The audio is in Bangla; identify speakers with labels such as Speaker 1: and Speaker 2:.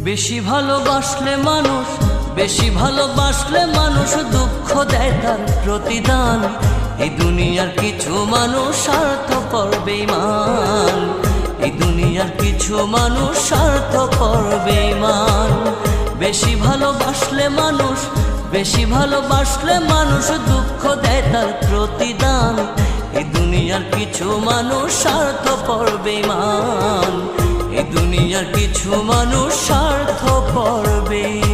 Speaker 1: বেশি ভালোবাসলে মানুষ, বেশি ভালোবাসলে মানুষ দুঃখ দেয় তার প্রতিদান। এই দুনিয়ার কিছু মানুষ স্বার্থপর বেঈমান, এই দুনিয়ার কিছু মানুষ স্বার্থপর বেঈমান। বেশি ভালোবাসলে মানুষ, বেশি ভালোবাসলে মানুষ দুঃখ দেয় তার প্রতিদান। এই দুনিয়ার কিছু মানুষ স্বার্থপর বেঈমান, এই দুনিয়ার কিছু মানুষ স্বার্থপর বেঈমান।